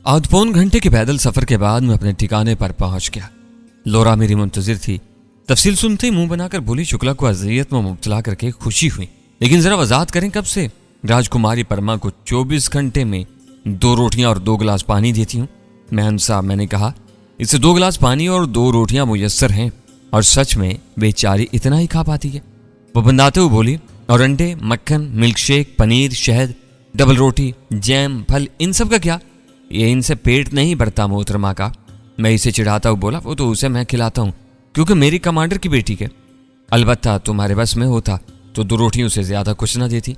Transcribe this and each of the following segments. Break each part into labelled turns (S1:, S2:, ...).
S1: आध पौन घंटे के पैदल सफर के बाद मैं अपने ठिकाने पर पहुंच गया। लोरा मेरी मुंतजिर थी। तफसील सुनते ही मुंह बनाकर बोली, शुक्ला को अज़ियत में मुब्तला करके खुशी हुई, लेकिन जरा वजाहत करें कब से? राजकुमारी परमा को 24 घंटे में 2 रोटियां और 2 गिलास पानी देती हूँ। महन साहब, मैंने कहा, इससे 2 गिलास पानी और 2 रोटियां मुयस्सर हैं, और सच में बेचारी इतना ही खा पाती है। वो बंदाते हुए बोली, और अंडे, मक्खन, मिल्क शेक, पनीर, शहद, डबल रोटी, जैम, फल, इन सब का क्या? ये इनसे पेट नहीं भरता मोहतरमा का। मैं इसे चिढ़ाता हुआ बोला, वो तो उसे मैं खिलाता हूँ क्योंकि मेरी कमांडर की बेटी के। अलबत्ता तुम्हारे बस में होता तो 2 रोटियों से ज्यादा कुछ ना देती।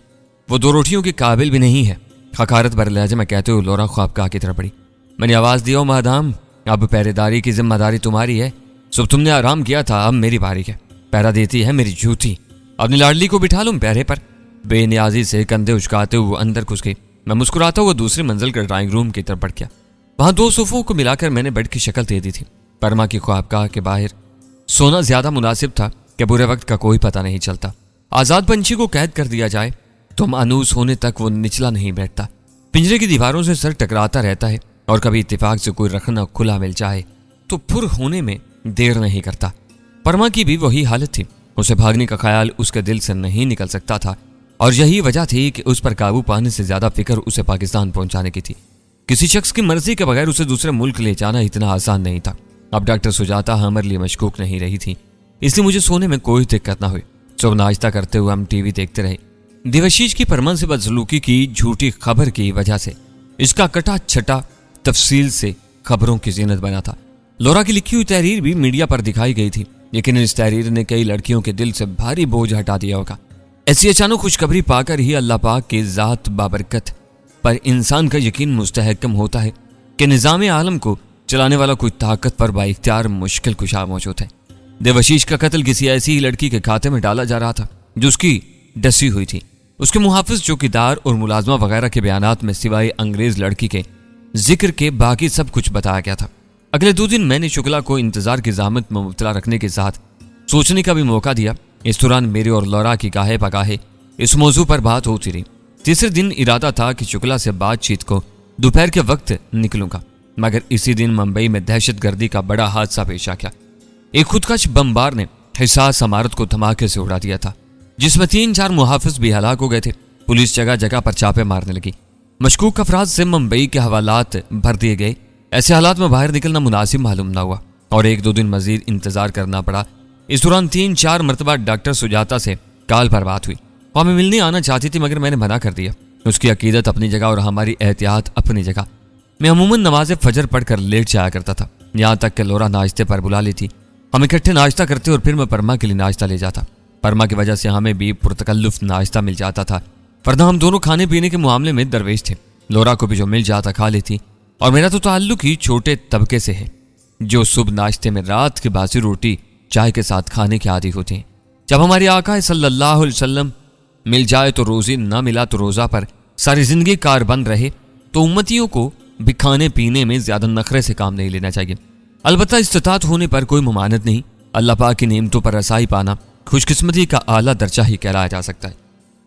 S1: वो 2 रोटियों के काबिल भी नहीं है। हकारत भरे लहजे में कहते हुए लोरा ख्वाबगाह की तरफ बढ़ी। मैंने आवाज दिया, मादाम, अब पहरेदारी की जिम्मेदारी तुम्हारी है। सुबह तुमने आराम किया था, अब मेरी बारी है। पहरा देती है मेरी जूती। अपनी लाडली को बिठा लूं पहरे पर। बेनियाजी से कंधे उचकाते हुए अंदर घुस गई। मैं मुस्कुराता हुआ दूसरी मंजिल के ड्राइंग रूम की तरफ बढ़ गया। वहां 2 सोफों को मिलाकर मैंने बेड की शक्ल दे दी थी। परमा की ख्वाबगाह के बाहर सोना ज्यादा मुनासिब था कि बुरे वक्त का कोई पता नहीं चलता। आजाद पंछी को कैद कर दिया जाए तो मानूस होने तक वो निचला नहीं बैठता। पिंजरे की दीवारों से सर टकराता रहता है, और कभी इत्तेफाक से कोई रखना खुला मिल जाए तो फुर होने में देर नहीं करता। परमा की भी वही हालत थी। उसे भागने का ख्याल उसके दिल से नहीं निकल सकता था, और यही वजह थी कि उस पर काबू पाने से ज्यादा फिक्र उसे पाकिस्तान पहुंचाने की थी। किसी शख्स की मर्जी के बगैर उसे दूसरे मुल्क ले जाना इतना आसान नहीं था। अब डॉक्टर सुजाता हमारे लिए मशकूक नहीं रही थी, इसलिए मुझे सोने में कोई दिक्कत ना हुई। सुबह नाश्ता करते हुए हम टीवी देखते रहे। देवाशीष की परमा से बदसलूकी की झूठी खबर की वजह से इसका कटा छटा तफसील से खबरों की जीनत बना था। लोरा की लिखी हुई तहरीर भी मीडिया पर दिखाई गई थी, लेकिन इस तहरीर ने कई लड़कियों के दिल से भारी बोझ हटा दिया होगा। ऐसी अचानक खुशखबरी पाकर ही अल्लाह पाक की ज़ात बाबरकत पर इंसान का यकीन मुस्तहकम होता है कि निज़ाम आलम को चलाने वाला कोई ताकतवर बाइख्तियार मुश्किल कुशा मौजूद है। देवाशीष का कत्ल किसी ऐसी ही लड़की के खाते में डाला जा रहा था जो उसकी डसी हुई थी। उसके मुहाफिज, चौकीदार और मुलाजमा वगैरह के बयानात में सिवाय अंग्रेज लड़की के जिक्र के बाकी सब कुछ बताया गया था। अगले 2 दिन मैंने शुक्ला को इंतजार की ज़हमत में मुब्तला रखने के साथ सोचने का भी मौका दिया। इस दौरान मेरे और लौरा की गाहे पगाहे इस मौजू पर बात होती रही। तीसरे दिन इरादा था कि शुक्ला से बातचीत को दोपहर के वक्त निकलूंगा, मगर इसी दिन मुंबई में दहशतगर्दी का बड़ा हादसा पेश आ गया। एक खुदकश बमबार ने हिसास इमारत को धमाके से उड़ा दिया था, जिसमें 3-4 मुहाफिज भी हलाक हो गए थे। पुलिस जगह जगह पर छापे मारने लगी। मशकूक अफराद से मुंबई के हवालात भर दिए गए। ऐसे हालात में बाहर निकलना मुनासिब मालूम न हुआ और 1-2 दिन मजीद इंतजार करना पड़ा। इस दौरान 3-4 मरतबा डॉक्टर सुजाता से कॉल पर बात हुई। वो हमें मिलने आना चाहती थी, मगर मैंने मना कर दिया। उसकी अकीदत अपनी जगह और हमारी एहतियात अपनी जगह। मैं अमूमन नमाज फजर पढ़कर लेट जाया करता था, यहाँ तक कि लोरा नाश्ते पर बुला ली थी। हम इकट्ठे नाश्ता करते और फिर मैं परमा के लिए नाश्ता ले जाता। परमा की वजह से हमें भी पुरतकल्लुफ नाश्ता मिल जाता था, वरना हम दोनों खाने पीने के मामले में दरवेश थे। लोरा को भी जो मिल जाता खा लेती, और मेरा तो ताल्लुक ही छोटे तबके से है जो सुबह नाश्ते में रात की बासी रोटी चाय के साथ खाने के आदी होते हैं। जब हमारे आका सल्लल्लाहु अलैहि वसल्लम मिल जाए तो रोजी, ना मिला तो रोजा पर सारी जिंदगी कारबंद रहे, तो उम्मतियों को भी खाने पीने में ज्यादा नखरे से काम नहीं लेना चाहिए। अलबत्ता इस्तिताअत होने पर कोई मुमानत नहीं। अल्लाह पाक की नेमतों पर रसाई पाना खुशकिस्मती का आला दर्जा ही कहलाया जा सकता है।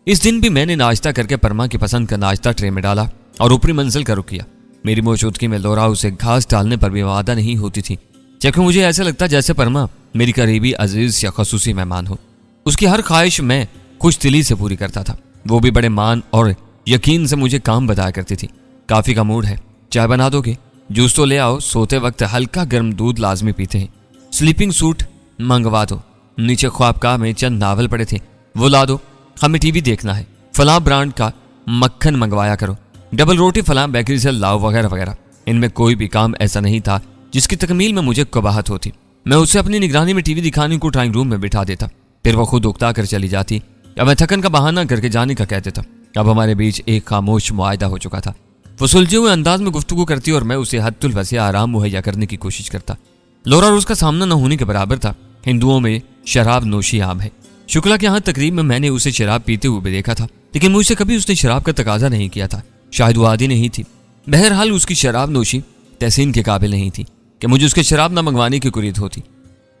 S1: इस दिन भी मैंने नाश्ता करके परमा की पसंद का नाश्ता ट्रे में डाला और ऊपरी मंजिल का रुख किया। मेरी मौजूदगी में लोरा उसे घास डालने पर भी वादा नहीं होती थी, जबकि मुझे ऐसा लगता जैसे परमा मेरी करीबी अजीज या खसूसी मेहमान हो। उसकी हर ख्वाहिश मैं खुश दिली से पूरी करता था। वो भी बड़े मान और यकीन से मुझे काम बताया करती थी। काफ़ी का मूड है, चाय बना दोगे? जूस तो ले आओ, सोते वक्त हल्का गर्म दूध लाजमी पीते हैं। स्लीपिंग सूट मंगवा दो। नीचे ख्वाबगाह में चंद नावल पड़े थे, वो ला दो। हमें टीवी देखना है। फलां ब्रांड का मक्खन मंगवाया करो। डबल रोटी फलां बेकरी से लाओ, वगैरह वगैरह। इनमें कोई भी काम ऐसा नहीं था जिसकी तकमील में मुझे कबाहत होती। मैं उसे अपनी निगरानी में टीवी दिखाने को ड्राइंग रूम में बिठा देता, फिर वह खुद उकता कर चली जाती या मैं थकन का बहाना करके जाने का कह देता। अब हमारे बीच एक खामोश मुआहदा हो चुका था। वो सुलझे हुए अंदाज में गुफ्तगू करती और मैं उसे हद्दुल वसी आराम मुहैया करने की कोशिश करता। लोरा और उसका सामना न होने के बराबर था। हिंदुओं में शराब नोशी आम है। शुक्ला के यहाँ तकरीब में मैंने उसे शराब पीते हुए देखा था, लेकिन मुझसे कभी उसने शराब का तकाजा नहीं किया था। शायद वो आदी नहीं थी। बहरहाल उसकी शराब नोशी तहसीन के काबिल नहीं थी कि मुझे उसके शराब न मंगवाने की कुरीद होती।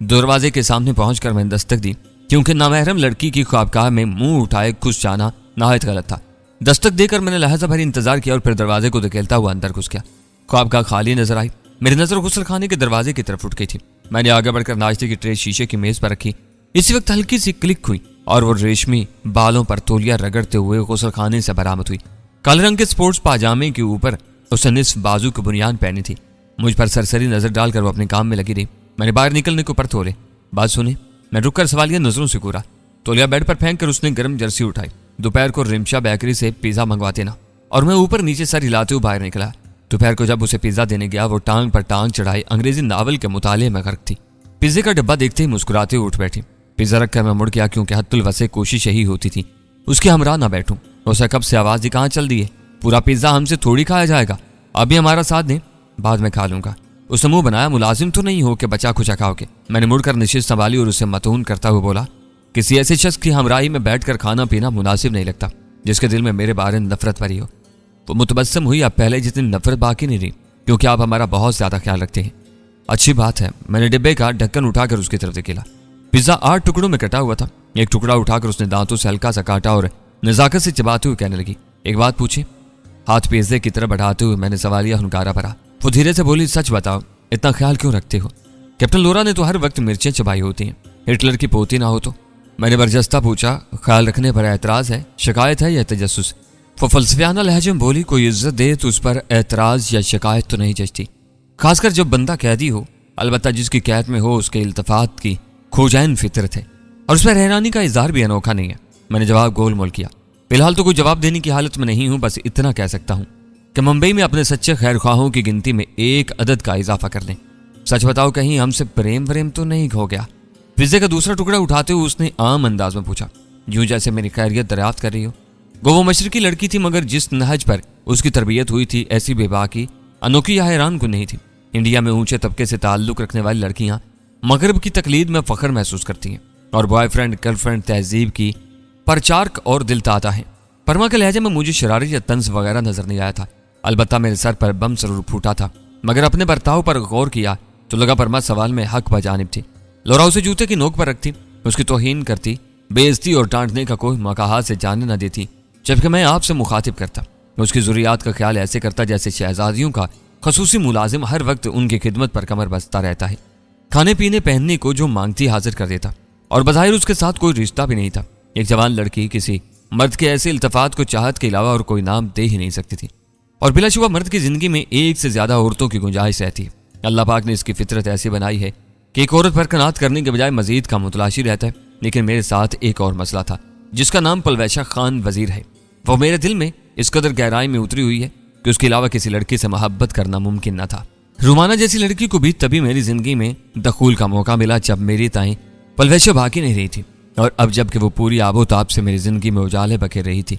S1: दरवाजे के सामने पहुंचकर मैंने दस्तक दी, क्योंकि नामहरम लड़की की ख्वाबगाह में मुंह उठाए घुस जाना नहायत गलत था। दस्तक देकर मैंने लहजा भर इंतजार किया और फिर दरवाजे को धकेलता हुआ अंदर घुस गया। ख्वाबगाह खाली नजर आई। मेरी नजर गुस्ल खाने के दरवाजे की तरफ उठ गई थी। मैंने आगे बढ़कर नाश्ते की ट्रे शीशे की मेज पर रखी। इसी वक्त हल्की सी क्लिक हुई और वो रेशमी बालों पर तौलिया रगड़ते हुए गुस्ल खाने से बरामद हुई। काले रंग के स्पोर्ट्स पाजामे के ऊपर उसने निस्फ बाजू की बुनियान पहनी थी। मुझ पर सरसरी नजर डालकर वो अपने काम में लगी रही। मैंने बाहर निकलने को पर तोले। बात सुनी, मैं रुककर सवालिया नजरों से घूरा। तौलिया बेड पर फेंक कर उसने गर्म जर्सी उठाई। दोपहर को रिमशा बेकरी से पिज्जा मंगवाते ना, और मैं ऊपर नीचे सर हिलाते हुए बाहर निकला। दोपहर को जब उसे पिज्जा देने गया, वो टांग पर टांग चढ़ाई अंग्रेजी नावल के मुताले में गर्क थी। पिज्जे का डब्बा देखते ही मुस्कुराते हुए उठ बैठी। पिज्जा रखकर मैं मुड़ गया, क्योंकि हत्तुल वसे कोशिश यही होती थी उसके हमरा ना बैठूं। उसे कब से आवाज ही कहाँ चल दी है, पूरा पिज्जा हमसे थोड़ी खाया जाएगा, अभी हमारा साथ दें, बाद में खा लूंगा। उसने मुंह बनाया, मुलाजिम तो नहीं हो कि बचा खुचा खाओगे। मैंने मुड़कर निशित संभाली और उसे मतून करता हुआ बोला, किसी ऐसे शख्स की हमराही में बैठकर खाना पीना मुनासिब नहीं लगता जिसके दिल में मेरे बारे में नफरत भरी हो। वो मुतबस्सम हुई, अब पहले जितनी नफरत बाकी नहीं रही, क्योंकि आप हमारा बहुत ज्यादा ख्याल रखते हैं। अच्छी बात है। मैंने डिब्बे का ढक्कन उठाकर उसकी तरफ धकेला। पिज्जा 8 टुकड़ों में कटा हुआ था। एक टुकड़ा उठाकर उसने दांतों से हल्का सा काटा और नजाकत से चबाते हुए कहने लगी, एक बात पूछी। हाथ पिज्जे की तरफ बढ़ाते हुए मैंने सवालिया हुनकारा भरा। वो धीरे से बोली, सच बताओ, इतना ख्याल क्यों रखते हो? कैप्टन लोरा ने तो हर वक्त मिर्चें चबाई होती हैं, हिटलर की पोती ना हो तो? मैंने बरजस्ता पूछा, ख्याल रखने पर एतराज है, शिकायत है या तजस्सुस? वो फलसफियाना लहजे में बोली, कोई इज्जत दे तो उस पर एतराज या शिकायत तो नहीं जचती, खासकर जब बंदा कैदी हो। अलबत्ता जिसकी कैद में हो उसके इल्तफात की खोजैन फितरत है, और उस पर हैरानी का इजहार भी अनोखा नहीं है। मैंने जवाब गोल मोल किया। फिलहाल तो कोई जवाब देने की हालत में नहीं हूं, बस इतना कह सकता हूं कि मुंबई में अपने सच्चे खैर ख्वाहों की गिनती में एक अदद का इजाफा कर दें। सच बताओ, कहीं हमसे प्रेम व्रेम तो नहीं खो गया? पिज्जे का दूसरा टुकड़ा उठाते हुए उसने आम अंदाज में पूछा, यूं जैसे मेरी खैरियत दरियाफ्त कर रही हो। वो मशरकी लड़की थी, मगर जिस नहज पर उसकी तरबियत हुई थी, ऐसी बेबाकी अनोखी या हैरान को नहीं थी। इंडिया में ऊंचे तबके से ताल्लुक रखने वाली लड़कियां मगरब की तकलीद में फख्र महसूस करती हैं, और बॉयफ्रेंड गर्लफ्रेंड तहजीब की परचार्क और दिलताता है। परमा के लहजे में मुझे शरारत या तंज वगैरह नजर नहीं आया था। अलबत्ता मेरे सर पर बम जरूर फूटा था, मगर अपने बर्ताव पर गौर किया तो लगा परमा सवाल में हक बजानिब थी। लोरा उसे जूते की नोक पर रखती, उसकी तौहीन करती, बेइज्जती और डांटने का कोई मौका हाथ से जाने न देती, जबकि मैं आपसे मुखातिब करता। उसकी ज़ुर्रियात का ख्याल ऐसे करता जैसे शहजादियों का खसूसी मुलाजिम हर वक्त उनकी खिदमत पर कमर बसता रहता है, खाने पीने पहनने को जो मांगती हाजिर कर देता, और बज़ाहिर उसके साथ कोई रिश्ता भी नहीं था। एक जवान लड़की किसी मर्द के ऐसे इल्तफात को चाहत के अलावा और कोई नाम दे ही नहीं सकती थी, और बिलाशुबा मर्द की जिंदगी में एक से ज्यादा औरतों की गुंजाइश रहती है। अल्लाह पाक ने इसकी फितरत ऐसी बनाई है कि एक औरत पर कनात करने के बजाय मजीद का मुतलाशी रहता है। लेकिन मेरे साथ एक और मसला था, जिसका नाम पलवैशा खान वजीर है। वो मेरे दिल में इस कदर गहराई में उतरी हुई है कि उसके अलावा किसी लड़की से मोहब्बत करना मुमकिन न था। रुमाना जैसी लड़की को भी तभी मेरी जिंदगी में दखूल का मौका मिला जब मेरी ताई पलवैशा बाकी नहीं रही थी, और अब जबकि वो पूरी आबोताब से मेरी जिंदगी में उजाले बखेर रही थी,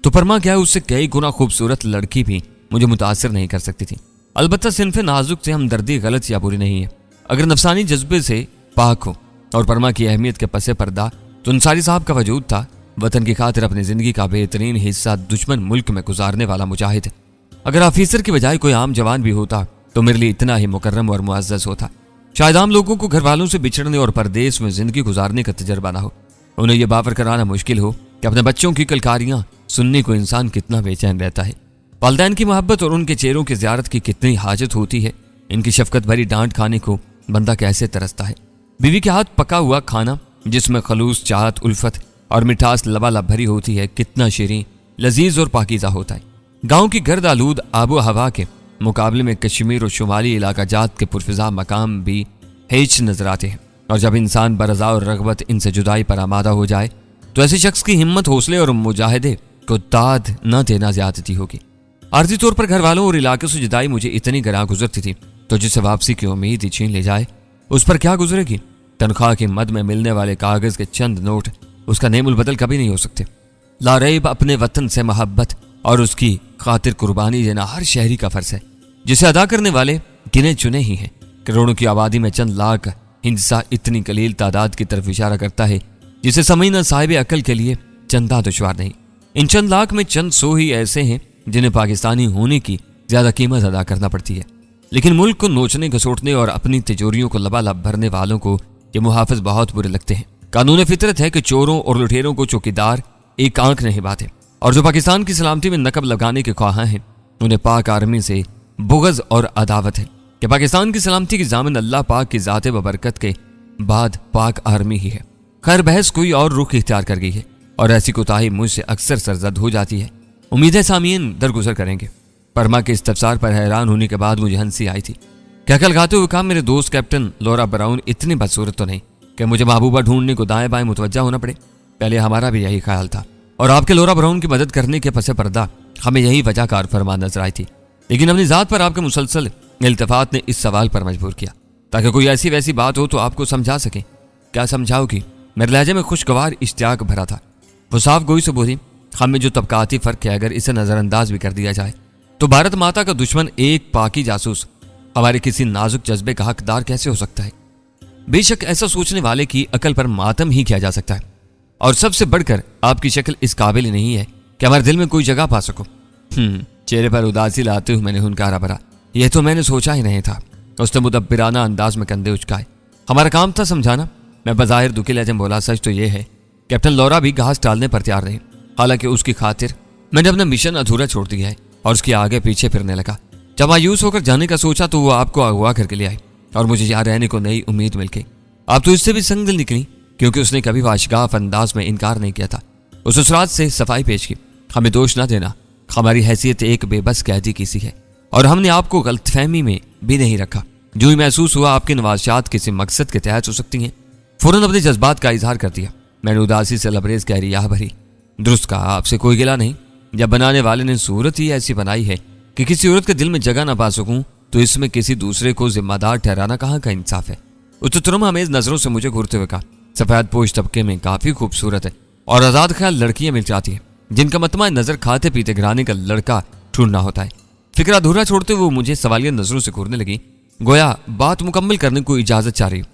S1: तो परमा क्या उससे कई गुना खूबसूरत लड़की भी मुझे मुतासिर नहीं कर सकती थी। अलबत्ता सिनफे नाजुक से हमदर्दी गलत या बुरी नहीं है, अगर नफसानी जज्बे से पाक हो। और परमा की अहमियत के पसे पर्दा तो अंसारी साहब का वजूद था, वतन की खातिर अपनी जिंदगी का बेहतरीन हिस्सा दुश्मन मुल्क में गुजारने वाला मुजाहिद। अगर ऑफिसर की बजाय कोई आम जवान भी होता तो मेरे लिए इतना ही मुकर्रम और मुअज़्ज़ज़ होता। शायद आम लोगों को घर वालों से बिछड़ने और परदेश में जिंदगी गुजारने का तजर्बा ना हो, उन्हें यह बावर कराना मुश्किल हो कि अपने बच्चों की कलकारियां सुनने को इंसान कितना बेचैन रहता है, वालिदैन की मोहब्बत और उनके चेहरों की ज़ियारत की कितनी हाजत होती है, इनकी शफकत भरी डांट खाने को बंदा कैसे तरसता है। बीवी के हाथ पका हुआ खाना जिसमें खलूस चाहत उल्फत और मिठास लबालब भरी होती है, कितना शीरीं लजीज और पाकीज़ा होता है। गाँव की गर्द आलूद आबो हवा के मुकाबले में कश्मीर और शुमाली इलाका जात के पुरफिजा मकाम भी हेच नजर आते हैं, और जब इंसान बरज़ा और रगबत इनसे जुदाई पर आमादा हो जाए तो ऐसे शख्स की हिम्मत हौसले और मुजाहिदे को दाद न देना ज्यादती होगी। आर्जी तौर पर घर वालों और इलाके से जुदाई मुझे इतनी गरा गुजरती थी, तो जिसे वापसी की उम्मीद ही छीन ले जाए उस पर क्या गुजरेगी। तनख्वाह की मद में मिलने वाले कागज के चंद नोट उसका नेमुल बदल कभी नहीं हो सकते। लारैब अपने वतन से मोहब्बत और उसकी खातिर कुर्बानी देना हर शहरी का फर्ज है, जिसे अदा करने वाले गिने चुने ही हैं। करोड़ों की आबादी में चंद लाख हिंसा इतनी कलील तादाद की तरफ इशारा करता है जिसे समझना साहिब अकल के लिए चंदा दुश्वार नहीं। इन चंद लाख में चंद सौ ही ऐसे हैं जिन्हें पाकिस्तानी होने की ज्यादा कीमत अदा करना पड़ती है, लेकिन मुल्क को नोचने घसोटने और अपनी तिजोरियों को लबालब भरने वालों को ये मुहाफिज बहुत बुरे लगते हैं। कानून फितरत है कि चोरों और लुटेरों को चौकीदार एक आंख नहीं बाते, और जो पाकिस्तान की सलामती में नकब लगाने के ख्वाहां हैं उन्हें पाक आर्मी से बुग़्ज़ और अदावत है कि पाकिस्तान की सलामती की ज़ामिन अल्लाह पाक की ज़ात बबरकत के बाद पाक आर्मी ही है। खैर बहस कोई और रुख इख्तियार कर गई है और ऐसी कोताही मुझसे अक्सर सरजद हो जाती है। उम्मीद है सामीन दरगुजर करेंगे। परमा के इस्तफसार पर हैरान होने के बाद मुझे हंसी आई थी। क्या कल गाते हुए कहा, मेरे दोस्त कैप्टन लौरा ब्राउन इतनी बदसूरत तो नहीं कि मुझे महबूबा ढूंढने को दाएं बाएं मुतवज्जा होना पड़े। पहले हमारा भी यही ख्याल था और आपके लौरा ब्राउन की मदद करने के पसे पर्दा हमें यही वजह कार फरमा नजर आई थी। लेकिन अपनी ज़ात पर आपके मुसलसल इल्तफात ने इस सवाल पर मजबूर किया ताकि कोई ऐसी वैसी बात हो तो आपको समझा सकें। क्या समझाओगी? मेरे लहजे में खुशगवार इश्तियाक भरा था। वो साफ गोई से बोली, हम में जो तबकाती फ़र्क है अगर इसे नज़रअंदाज भी कर दिया जाए तो भारत माता का दुश्मन एक पाकी जासूस हमारे किसी नाजुक जज्बे का हकदार कैसे हो सकता है? बेशक ऐसा सोचने वाले की अकल पर मातम ही किया जा सकता है और सबसे बढ़कर आपकी शक्ल इस काबिल ही नहीं है कि हमारे दिल में कोई जगह पा सको। चेहरे पर उदासी लाते हुए मैंने हुनकारा भरा, यह तो मैंने सोचा ही नहीं था। उसने मुदब्बिराना अंदाज में कंधे उचकाए। हमारा काम था समझाना। मैं बज़ाहिर दुखी लहजे में बोला, सच तो यह है कैप्टन लौरा भी घास डालने पर तैयार नहीं। हालांकि उसकी खातिर मैंने अपना मिशन अधूरा छोड़ दिया है और उसके आगे पीछे फिरने लगा। जब मायूस होकर जाने का सोचा तो वो आपको अगवा करके ले आई और मुझे यहाँ रहने को नई उम्मीद मिल गई। आप तो इससे भी संगदिल निकली क्योंकि उसने कभी वाशगाफ अंदाज में इनकार नहीं किया था। उस उसरात से सफाई पेश की, हमें दोष ना देना, हमारी हैसियत एक बेबस कैदी की सी है और हमने आपको गलतफहमी में भी नहीं रखा। जो ही महसूस हुआ आपकी नवाजात किसी मकसद के तहत हो सकती हैं, फौरन अपने जज्बात का इजहार कर दिया। मैंने उदासी से लबरेज गहरी आह भरी। दुरुस्त कहा, आपसे कोई गिला नहीं। जब बनाने वाले ने सूरत ही ऐसी बनाई है कि किसी औरत के दिल में जगह ना पा सकूं तो इसमें किसी दूसरे को जिम्मेदार ठहराना कहाँ का इंसाफ है? उस तुरम हमेज नजरों से मुझे घूरते हुए कहा, सफेद पोश तबके में काफी खूबसूरत है और आजाद ख्याल लड़कियां मिल जाती हैं जिनका मतमा नजर खाते पीते घराने का लड़का ढूंढना होता है। फिक्र अधूरा छोड़ते हुए मुझे सवालिया नजरों से घूरने लगी, गोया बात मुकम्मल करने को इजाजत चाह रही हूं।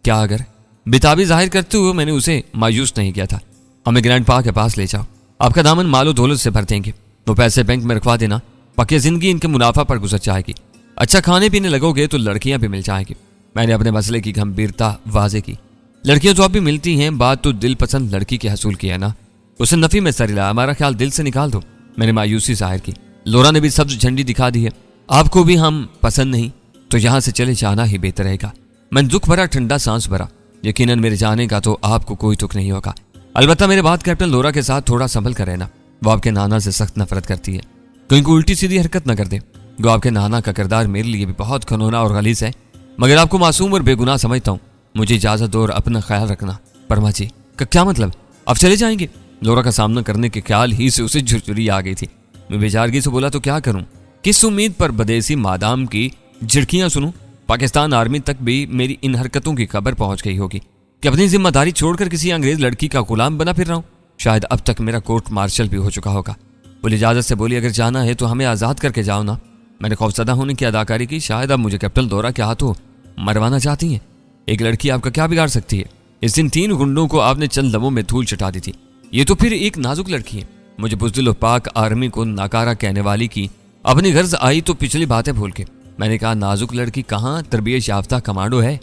S1: क्या अगर? बेताबी जाहिर करते हुए मैंने उसे मायूस नहीं किया था। हमें ग्रैंड पा के पास ले जाओ, आपका दामन मालो दौलत से भर देंगे। वो पैसे बैंक में रखवा देना, पक्की जिंदगी इनके मुनाफा पर गुजर जाएगी। अच्छा खाने पीने लगोगे तो लड़कियां भी मिल जाएंगी। मैंने अपने मसले की गंभीरता वाजे की। लड़कियां तो अब भी मिलती हैं, बात तो दिल पसंद लड़की की हसूल की है ना। उसे नफी में सर हिलाया, हमारा ख्याल दिल से निकाल दो। मैंने मायूसी जाहिर की। लोरा ने भी सब्ज झंडी दिखा दी है, आपको भी हम पसंद नहीं तो यहां से चले जाना ही बेहतर रहेगा। मैंने दुख भरा ठंडा सांस भरा। यकीनन मेरे जाने का तो आपको कोई दुख नहीं होगा। अलबत्ता मेरे बाद कैप्टन लोरा के साथ थोड़ा संभल कर रहना। वो आपके नाना से सख्त नफरत करती है, कहीं कोई उल्टी सीधी हरकत न कर दे। वो आपके नाना का किरदार मेरे लिए भी बहुत खनौना और गलीस है, मगर आपको मासूम और बेगुनाह समझता हूँ। मुझे इजाजत दो और अपना ख्याल रखना। परमा जी का क्या मतलब? अब चले जाएंगे? लोरा का सामना करने के ख्याल ही से उसे झुरझुरी आ गई थी। मैं बेचारगी से बोला, तो क्या करूं? किस उम्मीद पर बदेसी मादाम की झिड़कियां सुनूं? पाकिस्तान आर्मी तक भी मेरी इन हरकतों की खबर पहुंच गई होगी कि अपनी जिम्मेदारी छोड़कर किसी अंग्रेज लड़की का गुलाम बना फिर रहा हूं। शायद अब तक मेरा कोर्ट मार्शल भी हो चुका होगा। बोली इजाजत से बोली, अगर जाना है तो हमें आज़ाद करके जाओ ना। मैंने खौफजदा होने की अदाकारी की। शायद अब मुझे कैप्टन लोरा के हाथों मरवाना चाहती हैं। एक लड़की आपका क्या बिगाड़ सकती है? इस दिन 3 गुंडों को आपने चंद लम्हों में धूल चटा दी थी। ये तो फिर एक नाजुक लड़की है। मुझे बुज़दिल और पाक आर्मी को नाकारा कहने वाली की अपनी गर्ज आई तो पिछली बातें भूल के मैंने कहा, नाजुक लड़की कहाँ, तरबियत याफ्ता कमांडो है।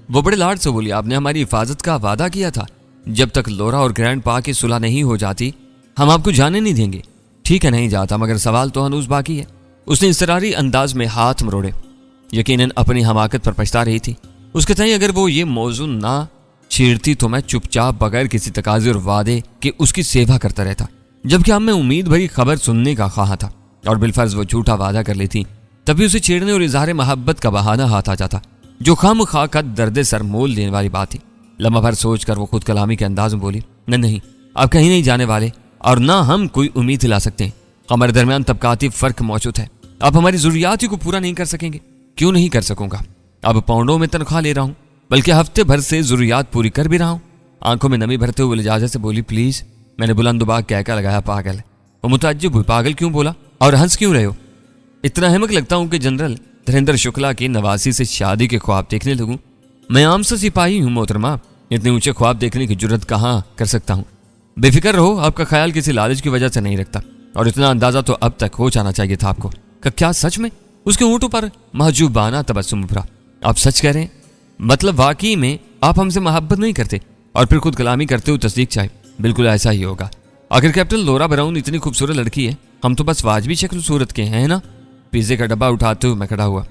S1: वो बड़े लाड से बोली, आपने हमारी हिफाजत का वादा किया था। जब तक लोरा और ग्रैंड पा की सुलह नहीं हो जाती हम आपको जाने नहीं देंगे। ठीक है नहीं जाता, मगर सवाल तो हनूज बाकी है। उसने इसरारी अंदाज में हाथ मरोड़े। यकीनन अपनी हमाकत पर पछता रही थी। उसके तय अगर वो ये मौजू ना छेड़ती तो मैं चुपचाप बगैर किसी तकाजे और वादे के उसकी सेवा करता रहता, जबकि अब मैं उम्मीद भरी खबर सुनने का ख्वाह था और बिलफर्ज वो झूठा वादा कर लेती तभी उसे छेड़ने और इजहार मोहब्बत का बहाना हाथ आ जाता, जो खाम खा का दर्द सर मोल देने वाली बात थी। लम्हा भर सोच कर वो खुद कलामी के अंदाज में बोली, नहीं आप कहीं नहीं जाने वाले और ना हम कोई उम्मीद दिला सकते हैं। हमारे दरमियान तबकाती फर्क मौजूद है। आप हमारी जरूरियात ही को पूरा नहीं कर सकेंगे। क्यों नहीं कर सकूंगा? अब पाउंडों में तनख्वाह ले रहा हूँ, बल्कि हफ्ते भर से जरूरियात पूरी कर भी रहा हूँ। आंखों में नमी भरते हुए लिजाजा से बोली, प्लीज। मैंने बुलंदबाग कहकर लगाया, पागल। वो मुताज्जिब हुई, पागल क्यों बोला और हंस क्यों रहे हो? इतना अहमक लगता हूँ कि जनरल धीरेन्द्र शुक्ला की नवासी से शादी के ख्वाब देखने लगूं। मैं आम सा सिपाही हूँ मोहतरमा, इतने ऊंचे ख्वाब देखने की जुर्रत कहाँ कर सकता हूँ। बेफिक्र रहो, आपका ख्याल किसी लालच की वजह से नहीं रखता और इतना अंदाजा तो अब तक हो जाना चाहिए था आपको। क्या सच में? उसके होंठों पर महजूबाना तबस्सुम उभरा। आप सच कह रहे हैं? मतलब वाकई में आप हमसे मोहब्बत नहीं करते और फिर खुद कलामी करते हुए तस्दीक चाहे? बिल्कुल ऐसा ही होगा। आखिर कैप्टन लोरा ब्राउन इतनी खूबसूरत लड़की है, हम तो बस वाजबी शक्ल सूरत के हैं ना। पिज्जे का डब्बा उठाते हुए मैं खड़ा हुआ।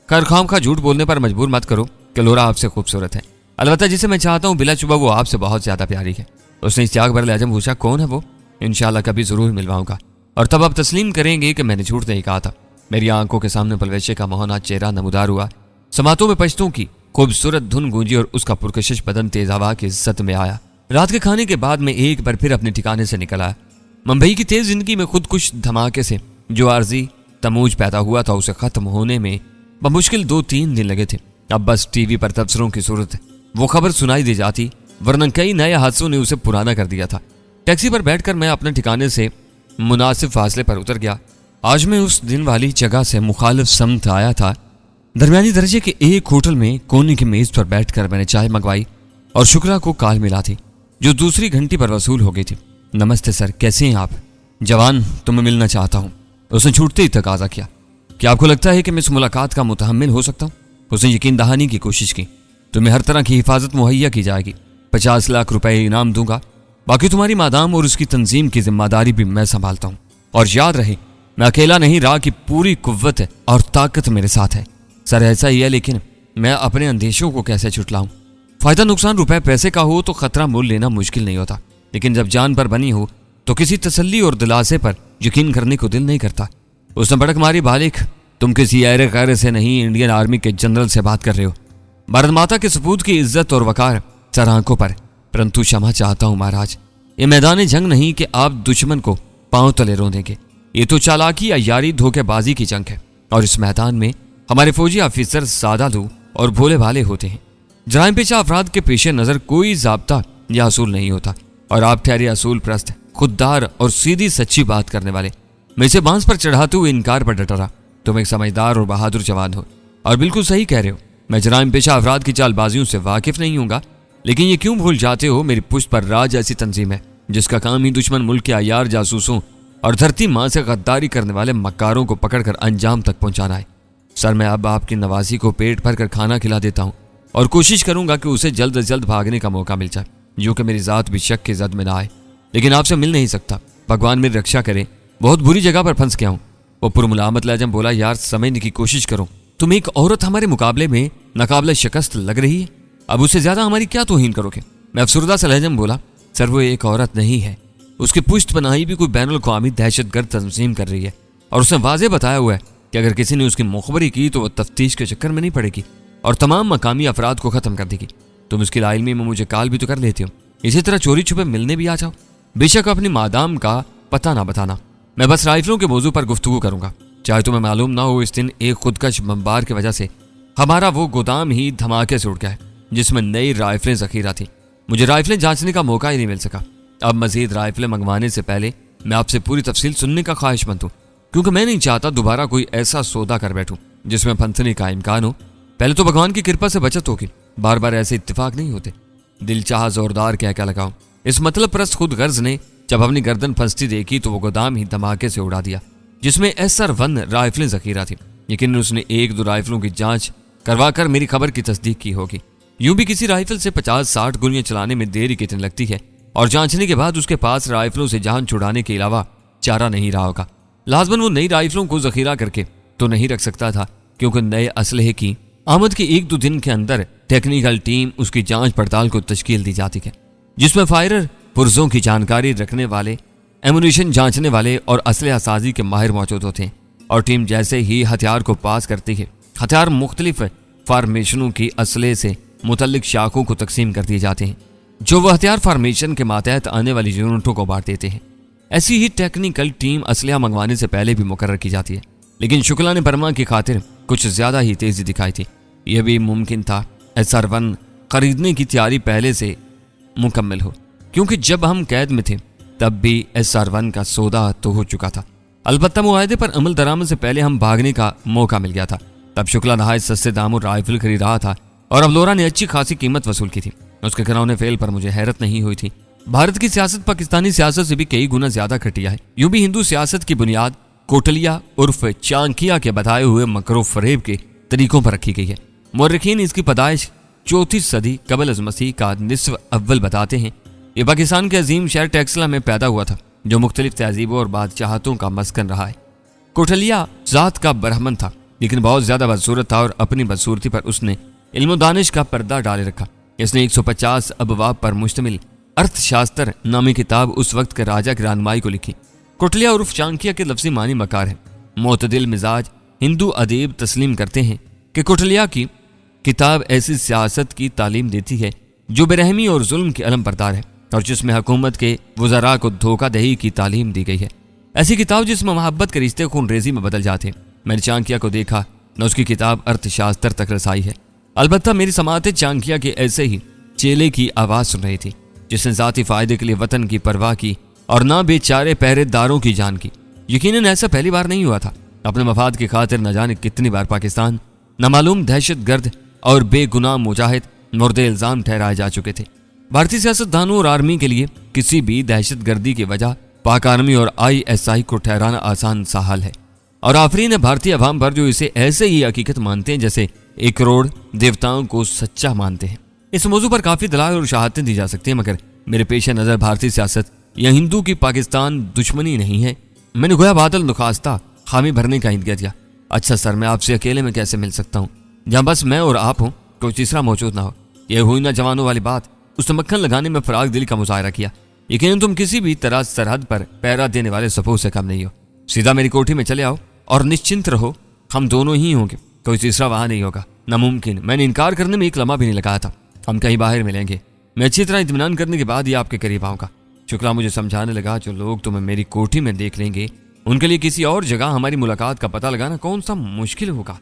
S1: खैर खाम खा झूठ बोलने पर मजबूर मत करो कि लोरा आपसे खूबसूरत है। अलबत्ता जिसे मैं चाहता हूँ बिला चुबा वो आपसे बहुत ज्यादा प्यारी है। उसने इश्तियाक भरे लहजे में पूछा, कौन है वो? इंशाल्लाह कभी जरूर मिलवाऊंगा और तब आप तस्लीम करेंगे कि मैंने झूठ नहीं कहा था। मेरी आंखों के सामने पलवेशे का मोहना चेहरा नमूदार हुआ। समातों में पश्तों की खूबसूरत धुन गूंजी और उसका पुरकशिश बदन तेज हवा की इज्जत में आया। रात के खाने के बाद मैं एक बार फिर अपने ठिकाने से निकल आया। मुंबई की तेज जिंदगी में खुद कुछ धमाके से जो आर्जी तमूज पैदा हुआ था उसे खत्म होने में बमुश्किल 2-3 दिन लगे थे। अब बस टीवी पर तबसरों की सूरत वो खबर सुनाई दी जाती, वरना कई नए हादसों ने उसे पुराना कर दिया था। टैक्सी पर बैठकर मैं अपने ठिकाने से मुनासिब फासले पर उतर गया। आज मैं उस दिन वाली जगह से मुखालिफ समत आया था। दरमियानी दर्जे के एक होटल में कोने की मेज पर बैठकर मैंने चाय मंगवाई और शुक्रा को कॉल मिला थी जो दूसरी घंटी पर वसूल हो गई थी। नमस्ते सर, कैसे हैं आप? जवान, तुम्हें मिलना चाहता हूँ। उसने छूटते ही तकाजा किया, क्या आपको लगता है कि मैं इस मुलाकात का मुतहम्मिल हो सकता हूँ? उसने यकीन दहानी की कोशिश की। तुम्हें हर तरह की हिफाजत मुहैया की जाएगी, 50 लाख रुपए इनाम दूंगा, बाकी तुम्हारी मादाम और उसकी तंजीम की जिम्मेदारी भी मैं संभालता हूँ। और याद रहे, मैं अकेला नहीं रहा कि पूरी कुव्वत और ताकत मेरे साथ है। सर ऐसा ही है, लेकिन मैं अपने अंदेशों को कैसे छुटलाऊं? फायदा नुकसान रुपए पैसे का हो तो खतरा मोल लेना मुश्किल नहीं होता, लेकिन जब जान पर बनी हो तो किसी तसल्ली और दिलासे पर यकीन करने को दिल नहीं करता। उसने भड़क मारी, बालिक तुम किसी ऐरे गैर से नहीं, इंडियन आर्मी के जनरल से बात कर रहे हो। भारत माता के सपूत की इज्जत और वकार सर आंखों पर, परंतु क्षमा चाहता हूं महाराज, ये मैदान जंग नहीं कि आप दुश्मन को पांव तले रोंदेंगे। ये तो चालाकी या यारी धोखेबाजी की जंग है और इस मैदान में हमारे फौजी ऑफिसर सादालू और भोले भाले होते हैं। जराइम पेशा अफराद के पेश नजर कोई जाब्ता या असूल नहीं होता और आप ठहरे असूल प्रस्त, खुददार और सीधी सच्ची बात करने वाले। मैं इसे बांस पर चढ़ाते हुए इनकार पर डटा रहा। तुम एक समझदार और बहादुर जवान हो और बिल्कुल सही कह रहे हो। मैं जराइम पेशा अफराद की चालबाजियों से वाकिफ नहीं हूँगा, लेकिन ये क्यों भूल जाते हो, मेरी पुश्त पर राज ऐसी तंजीम है जिसका काम ही दुश्मन मुल्क के अयार जासूसों और धरती माँ से गद्दारी करने वाले मक्कारों को पकड़कर अंजाम तक पहुंचाना है। सर मैं अब आपकी नवाजी को पेट भर कर खाना खिला देता हूँ और कोशिश करूंगा कि उसे जल्द से जल्द भागने का मौका मिल जाए, यूं कि मेरी जात भी शक की जद में ना आए। लेकिन आपसे मिल नहीं सकता, भगवान मेरी रक्षा करे, बहुत बुरी जगह पर फंस गया हूँ। वो पुरमुलामत लहजम बोला, यार समझने की कोशिश करो, तुम एक औरत हमारे मुकाबले में नाकाबिले शिकस्त लग रही है, अब उससे ज्यादा हमारी क्या तौहीन करोगे? मैं अफसरदा से लहजम बोला, सर वो एक औरत नहीं है, उसकी पुश्त पनाही भी कोई बैनुल अक़वामी दहशतगर्द तंजीम कर रही है और उसने वाज़ेह बताया हुआ है कि अगर किसी ने उसकी मुखबरी की तो वह तफ्तीश के चक्कर में नहीं पड़ेगी और तमाम मकामी अफराद को खत्म कर देगी। तुम इसकी लाइलमी में मुझे कॉल भी तो कर लेते हो, इसी तरह चोरी छुपे मिलने भी आ जाओ। बेशक अपनी मादाम का पता ना बताना, मैं बस राइफलों के मौजू पर गुफ्तगू करूंगा। चाहे तुम्हें मालूम ना हो, इस दिन एक खुदकश बमबार की वजह से हमारा वो गोदाम ही धमाके से उड़ गया है जिसमें नई राइफलें जखीरा थी। मुझे राइफलें जांचने का मौका ही नहीं मिल सका। अब मजीद राइफलें मंगवाने से पहले मैं आपसे पूरी तफसील सुनने का ख्वाहिशमंद हूँ, क्योंकि मैं नहीं चाहता दोबारा कोई ऐसा सौदा कर बैठूं जिसमें फंसने का इम्कान हो। पहले तो भगवान की कृपा से बचत होगी, बार बार ऐसे इत्तेफाक नहीं होते। दिल चाह जोरदार क्या लगाऊं। इस मतलब परस्त खुद गर्ज ने जब अपनी गर्दन फंसती देखी तो वो गोदाम ही धमाके से उड़ा दिया जिसमें SR-1 राइफलें जखीरा थी। लेकिन उसने 1-2 राइफलों की जांच करवाकर मेरी खबर की तस्दीक की होगी। यूं भी किसी राइफल से 50-60 गोलियां चलाने में देरी कितनी लगती है और जांचने के बाद उसके पास राइफलों से जान छुड़ाने के अलावा चारा नहीं रहा होगा। लाजमन वो नई राइफलों को जखीरा करके तो नहीं रख सकता था, क्योंकि नए असलहे की आमद के 1-2 दिन के अंदर टेक्निकल टीम उसकी जांच पड़ताल को तश्कील दी जाती है, जिसमें फायरर पुर्जों की जानकारी रखने वाले, एमुनिशन जांचने वाले और असलहा साजी के माहिर मौजूद होते हैं। और टीम जैसे ही हथियार को पास करती है, हथियार मुख्तलिफ फार्मेशनों की असले से मुतल्लिक शाखों को तकसीम कर दिए जाते हैं, जो वह हथियार फार्मेशन के मातहत आने वाली यूनिटों को बांट देते हैं। ऐसी ही टेक्निकल टीम असलहा मंगवाने से पहले भी मुकर्रर की जाती है, लेकिन शुक्ला ने बर्मा की खातिर कुछ ज्यादा ही तेजी दिखाई थी। यह भी मुमकिन था SR-1 खरीदने की तैयारी पहले से मुकम्मल हो, क्योंकि जब हम कैद में थे तब भी SR-1 का सौदा तो हो चुका था। अलबत्ता मुआहदे पर अमल दरामद से पहले हम भागने का मौका मिल गया था। तब शुक्ला नहायत सस्ते दामों राइफल खरीद रहा था और अब लोरा ने अच्छी खासी कीमत वसूल की थी। उसके घरौने फेल पर मुझे हैरत नहीं हुई थी। भारत की सियासत पाकिस्तानी सियासत से भी कई गुना ज्यादा घटिया है। यूं भी हिंदू सियासत की बुनियाद कोटलिया उर्फ चांकिया के बताए हुए मकरो फरेब के तरीकों पर रखी गई है। मुर्रिखीन इसकी पैदाइश 4वीं सदी कबल अज़ मसीह का निस्फ अव्वल बताते हैं। ये पाकिस्तान के अजीम शहर टेक्सला में पैदा हुआ था, जो मुख्तलिफ तहजीबों और बादशाहतों का मस्कन रहा है। कोठलिया जात का ब्राह्मण था, लेकिन बहुत ज्यादा बदसूरत था और अपनी बदसूरती पर उसने इल्म दानिश का पर्दा डाले रखा। इसने 150 अबवाब पर मुश्तमिल अर्थशास्त्र नामी किताब उस वक्त के राजा की रहनुमाई को लिखी। कोठलिया उर्फ चाणक्य के लफ्जी मानी मकार है। मोतदिल मिजाज हिंदू अदीब तस्लीम करते हैं कि कोठलिया की किताब ऐसी सियासत की तालीम देती है जो बेरहमी और जुल्म के अलम बरदार है और जिसमें हुकूमत के वज़रा को धोखा दही की तालीम दी गई है। ऐसी किताब जिसमें मोहब्बत के रिश्ते खूनरेजी में बदल जाते हैं। मैंने चाणक्य को देखा न उसकी किताब अर्थशास्त्र तक रसाई है। अलबत्ता मेरी समाअत चाणक्य के ऐसे ही चेले की आवाज़ सुन रही थी जिसने ज़ाती फ़ायदे के लिए वतन की परवाह की और ना बेचारे पहरेदारों की जान की। यकीनन ऐसा पहली बार नहीं हुआ था। अपने मफाद की खातिर न जाने कितनी बार पाकिस्तान नामालूम दहशतगर्द और बेगुनाह मुजाहिद मुर्दे इल्ज़ाम ठहराए जा चुके थे। भारतीय सियासतदानों और आर्मी के लिए किसी भी दहशतगर्दी की वजह पाक आर्मी और ISI को ठहराना आसान सा हल है और आफरीन है भारतीय अवाम पर जो इसे ऐसे ही हकीकत मानते हैं जैसे 1 करोड़ देवताओं को सच्चा मानते हैं। इस मौजू पर काफ़ी दलाल और शहादतें दी जा सकती हैं, मगर मेरे पेश नज़र भारतीय सियासत या हिंदू की पाकिस्तान दुश्मनी नहीं है। मैंने गोया बादल नुखास्ता खामी भरने का इंतजार किया। अच्छा सर, मैं आपसे अकेले में कैसे मिल सकता हूँ जहाँ बस मैं और आप हूँ, कोई तीसरा मौजूद ना हो। यह हुई ना जवानों वाली बात। उसने मक्खन लगाने में फराग दिल का मुजाहरा किया। यकीनन तुम किसी भी तरह सरहद पर पहरा देने वाले सपूत से कम नहीं हो। सीधा मेरी कोठी में चले आओ और निश्चिंत रहो, हम दोनों ही होंगे, कोई तीसरा वहां नहीं होगा। नामुमकिन। मैंने इनकार करने में एक लम्हा भी नहीं लगाया था। हम कहीं बाहर मिलेंगे। मैं अच्छी तरह इत्मीनान करने के बाद ही आपके करीब आऊँगा। शुक्ला मुझे समझाने लगा, जो लोग तुम्हें मेरी कोठी में देख लेंगे उनके लिए किसी और जगह हमारी मुलाकात का पता लगाना कौन सा मुश्किल होगा।